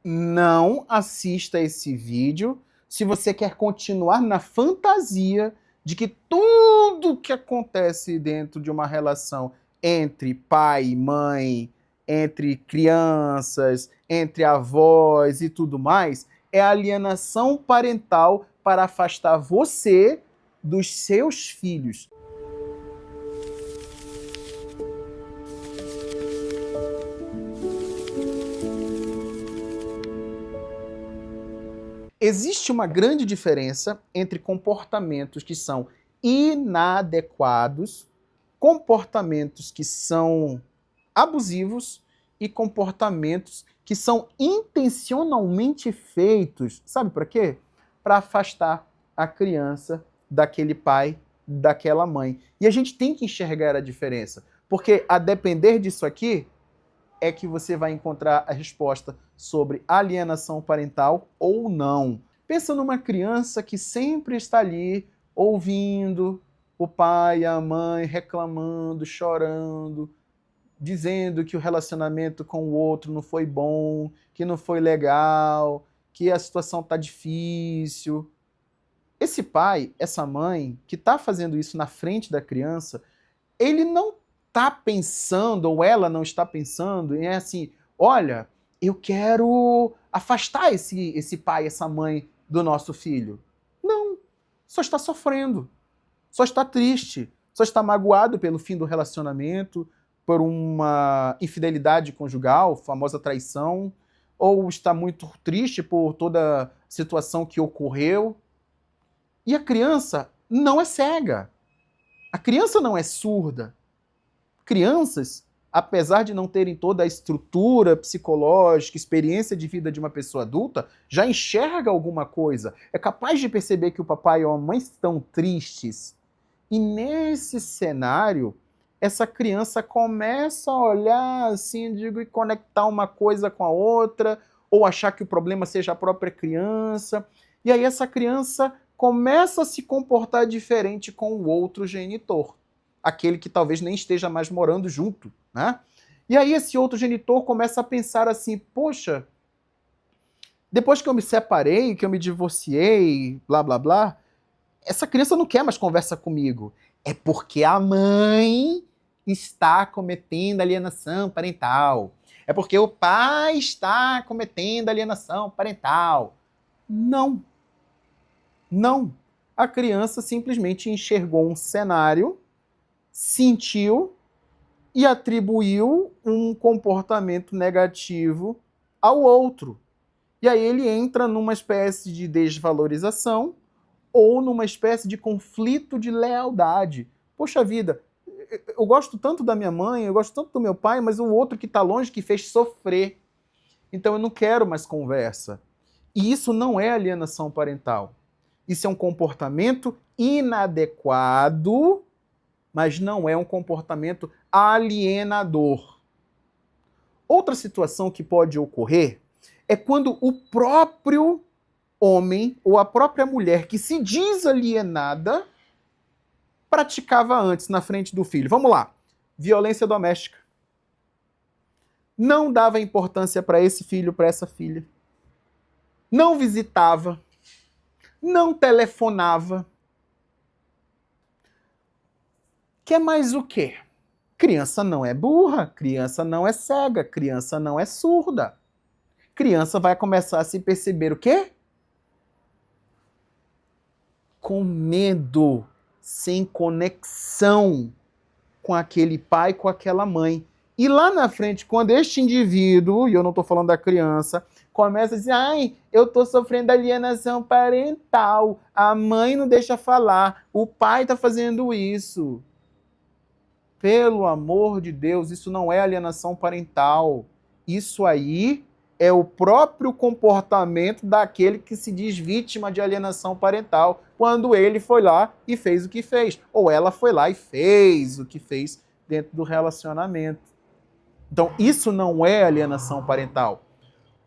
Não assista esse vídeo se você quer continuar na fantasia de que tudo que acontece dentro de uma relação entre pai e mãe, entre crianças, entre avós e tudo mais, é alienação parental para afastar você dos seus filhos. Existe uma grande diferença entre comportamentos que são inadequados, comportamentos que são abusivos e comportamentos que são intencionalmente feitos, sabe para quê? Para afastar a criança daquele pai, daquela mãe. E a gente tem que enxergar a diferença, porque a depender disso aqui é que você vai encontrar a resposta sobre alienação parental ou não. Pensa numa criança que sempre está ali ouvindo o pai e a mãe reclamando, chorando, dizendo que o relacionamento com o outro não foi bom, que não foi legal, que a situação está difícil. Esse pai, essa mãe, que está fazendo isso na frente da criança, ele não está pensando, ou ela não está pensando, em assim, olha, eu quero afastar esse pai, essa mãe do nosso filho. Não, só está sofrendo, só está triste, só está magoado pelo fim do relacionamento, por uma infidelidade conjugal, famosa traição, ou está muito triste por toda a situação que ocorreu. E a criança não é cega, a criança não é surda. Crianças, apesar de não terem toda a estrutura psicológica, experiência de vida de uma pessoa adulta, já enxerga alguma coisa. É capaz de perceber que o papai ou a mãe estão tristes. E nesse cenário, essa criança começa a olhar assim, digo, e conectar uma coisa com a outra, ou achar que o problema seja a própria criança. E aí essa criança começa a se comportar diferente com o outro genitor, aquele que talvez nem esteja mais morando junto, né? E aí esse outro genitor começa a pensar assim, poxa, depois que eu me separei, que eu me divorciei, blá blá blá, essa criança não quer mais conversa comigo. É porque a mãe está cometendo alienação parental. É porque o pai está cometendo alienação parental. Não, não. A criança simplesmente enxergou um cenário, sentiu e atribuiu um comportamento negativo ao outro. E aí ele entra numa espécie de desvalorização ou numa espécie de conflito de lealdade. Poxa vida, eu gosto tanto da minha mãe, eu gosto tanto do meu pai, mas o outro que está longe que fez sofrer. Então eu não quero mais conversa. E isso não é alienação parental. Isso é um comportamento inadequado, mas não é um comportamento alienador. Outra situação que pode ocorrer é quando o próprio homem ou a própria mulher que se diz alienada praticava antes na frente do filho. Vamos lá. Violência doméstica. Não dava importância para esse filho, para essa filha. Não visitava. Não telefonava. Quer mais o quê? Criança não é burra, criança não é cega, criança não é surda. Criança vai começar a se perceber o quê? Com medo, sem conexão com aquele pai, com aquela mãe. E lá na frente, quando este indivíduo, e eu não estou falando da criança, começa a dizer, ai, eu estou sofrendo alienação parental, a mãe não deixa falar, o pai está fazendo isso. Pelo amor de Deus, isso não é alienação parental. Isso aí é o próprio comportamento daquele que se diz vítima de alienação parental, quando ele foi lá e fez o que fez, ou ela foi lá e fez o que fez dentro do relacionamento. Então, isso não é alienação parental.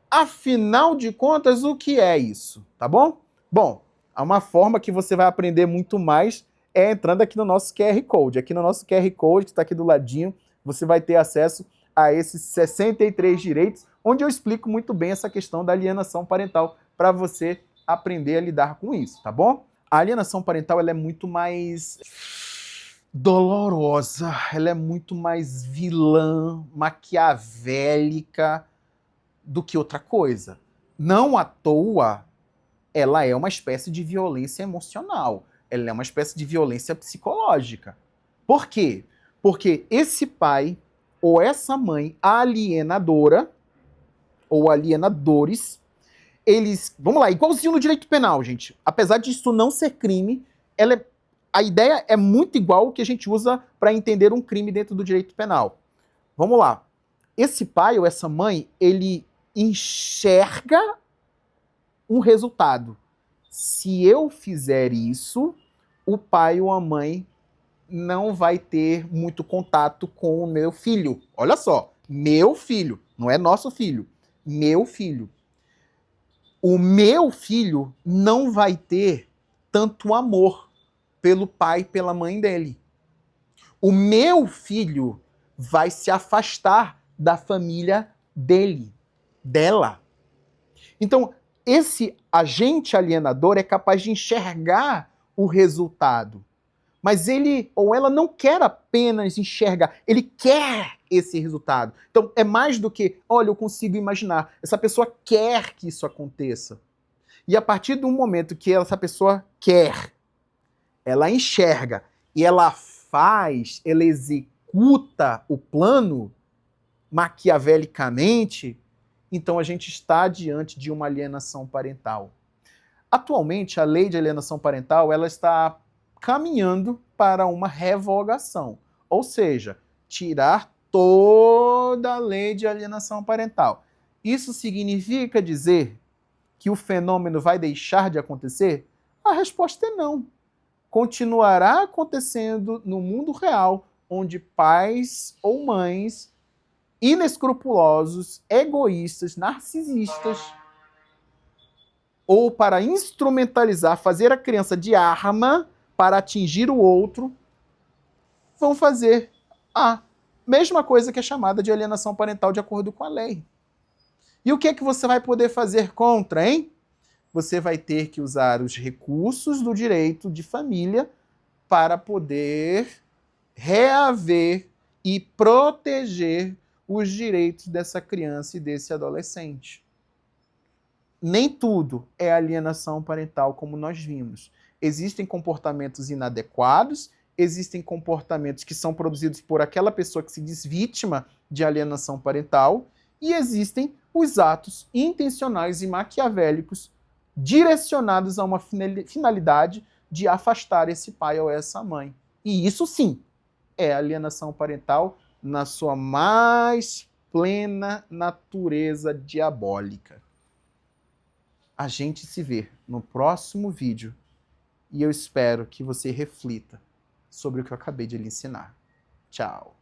Afinal de contas, o que é isso? Tá bom? Bom, há uma forma que você vai aprender muito mais é entrando aqui no nosso QR Code. Aqui no nosso QR Code, que está aqui do ladinho, você vai ter acesso a esses 63 direitos, onde eu explico muito bem essa questão da alienação parental para você aprender a lidar com isso, tá bom? A alienação parental ela é muito mais dolorosa, ela é muito mais vilã, maquiavélica do que outra coisa. Não à toa, ela é uma espécie de violência emocional, ela é uma espécie de violência psicológica. Por quê? Porque esse pai ou essa mãe alienadora ou alienadores, eles, vamos lá, igualzinho no direito penal, gente. Apesar disso não ser crime, a ideia é muito igual ao que a gente usa para entender um crime dentro do direito penal. Vamos lá. Esse pai ou essa mãe, ele enxerga um resultado. Se eu fizer isso, o pai ou a mãe não vai ter muito contato com o meu filho. Olha só, meu filho, não é nosso filho, meu filho. O meu filho não vai ter tanto amor pelo pai e pela mãe dele. O meu filho vai se afastar da família dele, dela. Então, esse agente alienador é capaz de enxergar o resultado. Mas ele ou ela não quer apenas enxergar, ele quer esse resultado. Então, é mais do que, olha, eu consigo imaginar. Essa pessoa quer que isso aconteça. E a partir do momento que essa pessoa quer, ela enxerga e ela faz, ela executa o plano maquiavelicamente, então a gente está diante de uma alienação parental. Atualmente, a lei de alienação parental ela está caminhando para uma revogação, ou seja, tirar toda a lei de alienação parental. Isso significa dizer que o fenômeno vai deixar de acontecer? A resposta é não. Continuará acontecendo no mundo real, onde pais ou mães inescrupulosos, egoístas, narcisistas, ou para instrumentalizar, fazer a criança de arma para atingir o outro, vão fazer a mesma coisa que é chamada de alienação parental de acordo com a lei. E o que é que você vai poder fazer contra, hein? Você vai ter que usar os recursos do direito de família para poder reaver e proteger os direitos dessa criança e desse adolescente. Nem tudo é alienação parental, como nós vimos. Existem comportamentos inadequados, existem comportamentos que são produzidos por aquela pessoa que se diz vítima de alienação parental, e existem os atos intencionais e maquiavélicos direcionados a uma finalidade de afastar esse pai ou essa mãe. E isso sim é alienação parental na sua mais plena natureza diabólica. A gente se vê no próximo vídeo e eu espero que você reflita sobre o que eu acabei de lhe ensinar. Tchau!